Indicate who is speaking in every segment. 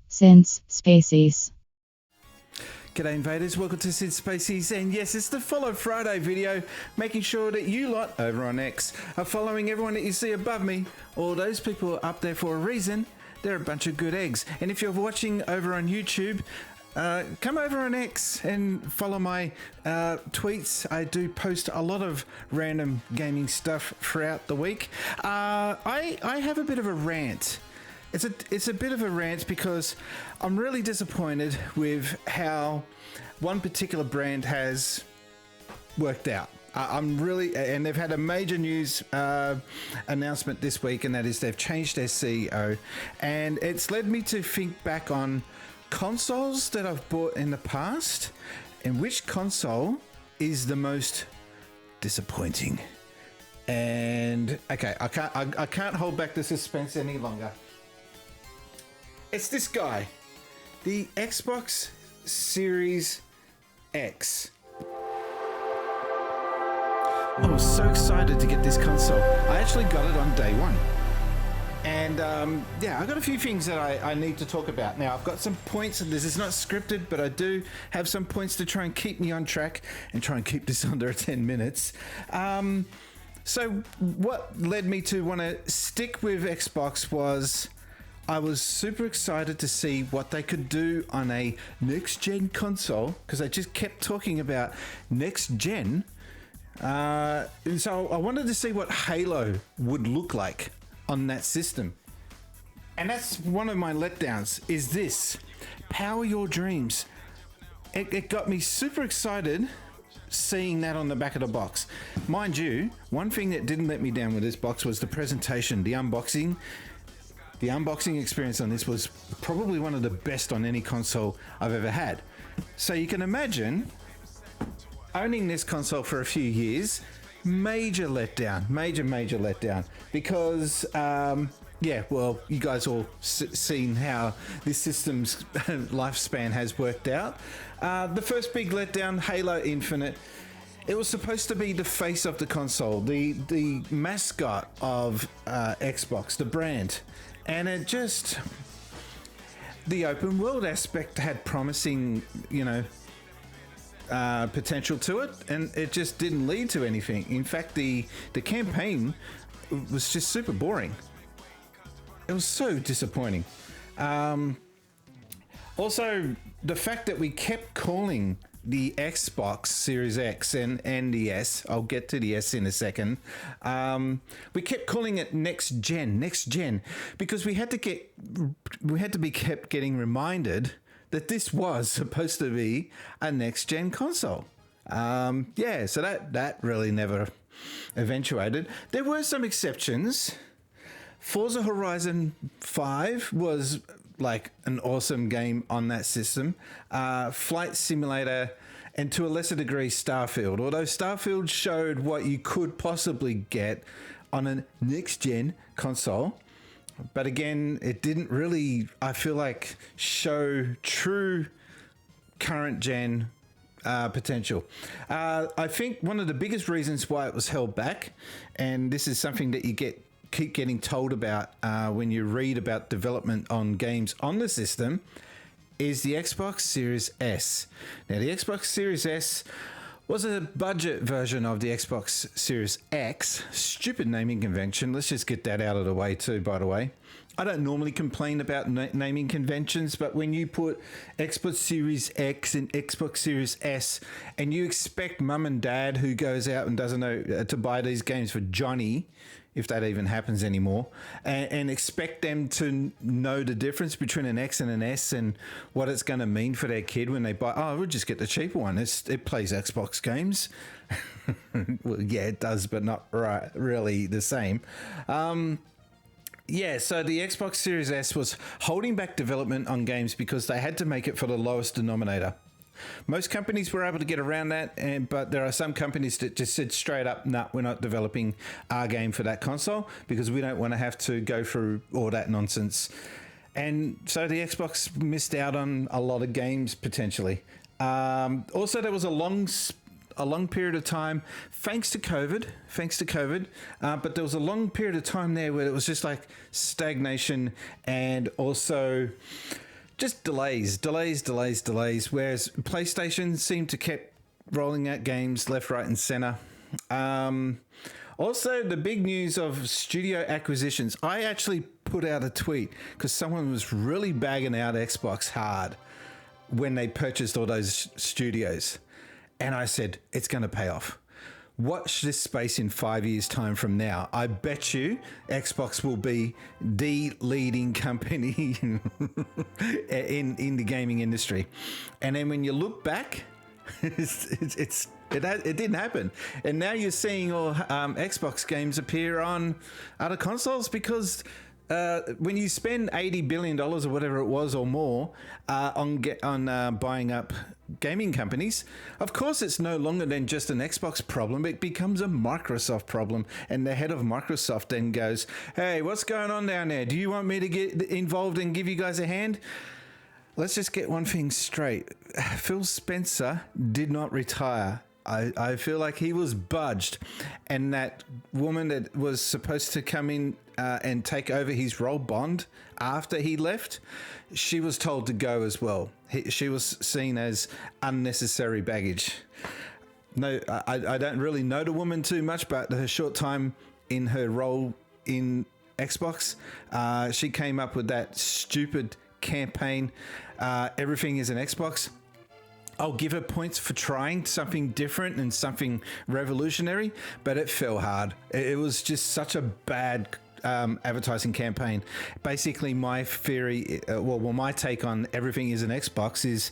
Speaker 1: Since Species.
Speaker 2: G'day invaders, welcome to Sid Spacies, and yes, it's the Follow Friday video, making sure that you lot over on X are following everyone that you see above me. All those people are up there for a reason. They're a bunch of good eggs. And if you're watching over on YouTube, come over on X and follow my tweets. I do post a lot of random gaming stuff throughout the week. I have a bit of a rant. It's a bit of a rant because I'm really disappointed with how one particular brand has worked out. I'm really, and they've had a major news announcement this week, and that is they've changed their CEO, and it's led me to think back on consoles that I've bought in the past, and which console is the most disappointing. And okay, I can't hold back the suspense any longer. It's this guy, the Xbox Series X. I was so excited to get this console. I actually got it on day one. And yeah, I've got a few things that I need to talk about. Now, I've got some points, and this is not scripted, but I do have some points to try and keep me on track and try and keep this under 10 minutes. So what led me to want to stick with Xbox was I was super excited to see what they could do on a next-gen console, because they just kept talking about next-gen. And so I wanted to see what Halo would look like on that system. And that's one of my letdowns, is this. Power your dreams. It got me super excited seeing that on the back of the box. Mind you, one thing that didn't let me down with this box was the presentation, the unboxing. The unboxing experience on this was probably one of the best on any console I've ever had. So you can imagine owning this console for a few years, major letdown, major letdown, because yeah, well, you guys all seen how this system's lifespan has worked out. The first big letdown, Halo Infinite. It was supposed to be the face of the console, the mascot of Xbox, the brand. And it just, the open world aspect had promising, potential to it, and it just didn't lead to anything. In fact, the campaign was just super boring. It was so disappointing. Also, the fact that we kept calling the Xbox Series X and the S, I'll get to the S in a second. We kept calling it next gen, because we had to be kept getting reminded that this was supposed to be a next gen console. Yeah, so that really never eventuated. There were some exceptions. Forza Horizon 5 was like an awesome game on that system. Flight Simulator, and to a lesser degree Starfield. Although Starfield showed what you could possibly get on a next-gen console. But again, it didn't really, I feel like, show true current-gen potential. I think one of the biggest reasons why it was held back, and this is something that you keep getting told about when you read about development on games on the system, is the Xbox Series S. Now, the Xbox Series S was a budget version of the Xbox Series X. Stupid naming convention. Let's just get that out of the way too, by the way. I don't normally complain about naming conventions, but when you put Xbox Series X and Xbox Series S, and you expect mum and dad who goes out and doesn't know to buy these games for Johnny, if that even happens anymore, and expect them to know the difference between an X and an S and what it's going to mean for their kid when they buy, we'll just get the cheaper one. It plays Xbox games. Well, yeah, it does, but not really the same. Yeah, so the Xbox Series S was holding back development on games because they had to make it for the lowest denominator. Most companies were able to get around that, but there are some companies that just said straight up, nah, we're not developing our game for that console because we don't want to have to go through all that nonsense. And so the Xbox missed out on a lot of games potentially. Also, there was a long period of time, thanks to COVID, but there was a long period of time there where it was just like stagnation, and also just delays. Whereas PlayStation seemed to keep rolling out games left, right, and center. Also, the big news of studio acquisitions. I actually put out a tweet because someone was really bagging out Xbox hard when they purchased all those studios. And I said, it's going to pay off. Watch this space in 5 years' time from now. I bet you Xbox will be the leading company in the gaming industry. And then when you look back, it didn't happen. And now you're seeing all Xbox games appear on other consoles because when you spend $80 billion or whatever it was or more on buying up gaming companies, of course it's no longer than just an Xbox problem. It becomes a Microsoft problem. And the head of Microsoft then goes, hey, what's going on down there? Do you want me to get involved and give you guys a hand? Let's just get one thing straight. Phil Spencer did not retire. I feel like he was budged, and that woman that was supposed to come in and take over his role, Bond, after he left, she was told to go as well. She was seen as unnecessary baggage. No, I don't really know the woman too much, but her short time in her role in Xbox, she came up with that stupid campaign, everything is an Xbox. I'll give her points for trying something different and something revolutionary, but it fell hard. It was just such a bad advertising campaign. Basically, my theory, my take on everything is an Xbox is,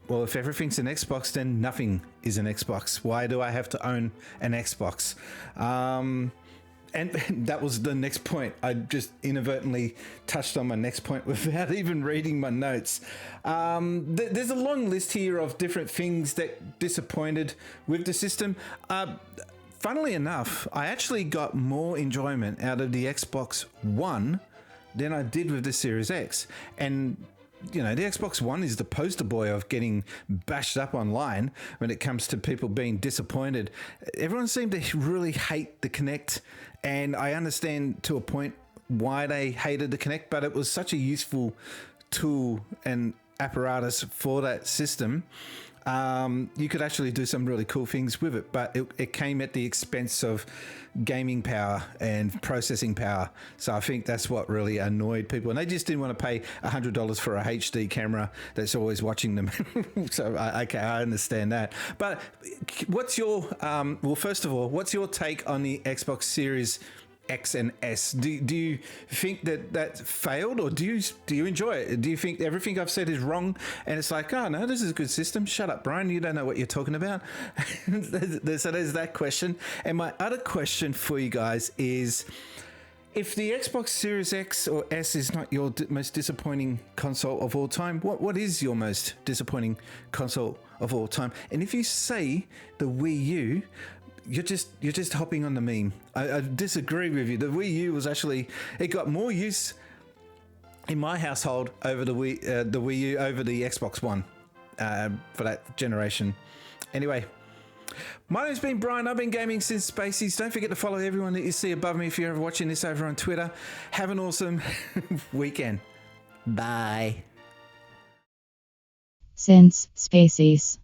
Speaker 2: well, if everything's an Xbox, then nothing is an Xbox. Why do I have to own an Xbox? And that was the next point. I just inadvertently touched on my next point without even reading my notes. There's a long list here of different things that disappointed with the system. Funnily enough, I actually got more enjoyment out of the Xbox One than I did with the Series X. And you know, the Xbox One is the poster boy of getting bashed up online when it comes to people being disappointed. Everyone seemed to really hate the Kinect, and I understand to a point why they hated the Kinect, but it was such a useful tool and apparatus for that system. You could actually do some really cool things with it, but it came at the expense of gaming power and processing power. So I think that's what really annoyed people, and they just didn't want to pay $100 for a HD camera that's always watching them. So I understand that. But what's your first of all, what's your take on the Xbox Series X and S? Do you think that failed, or do you enjoy it? Do you think everything I've said is wrong and it's like, oh no, this is a good system? Shut up, Brian, you don't know what you're talking about. So there's that question. And my other question for you guys is, if the Xbox Series X or S is not your most disappointing console of all time, what is your most disappointing console of all time? And if you say the Wii U, you're just hopping on the meme. I disagree with you. The Wii U was actually, it got more use in my household over the Wii U over the Xbox One for that generation. Anyway, my name's been Brian. I've been gaming since Spaceys. Don't forget to follow everyone that you see above me if you're ever watching this over on Twitter. Have an awesome weekend. Bye.
Speaker 1: Since Spaceys.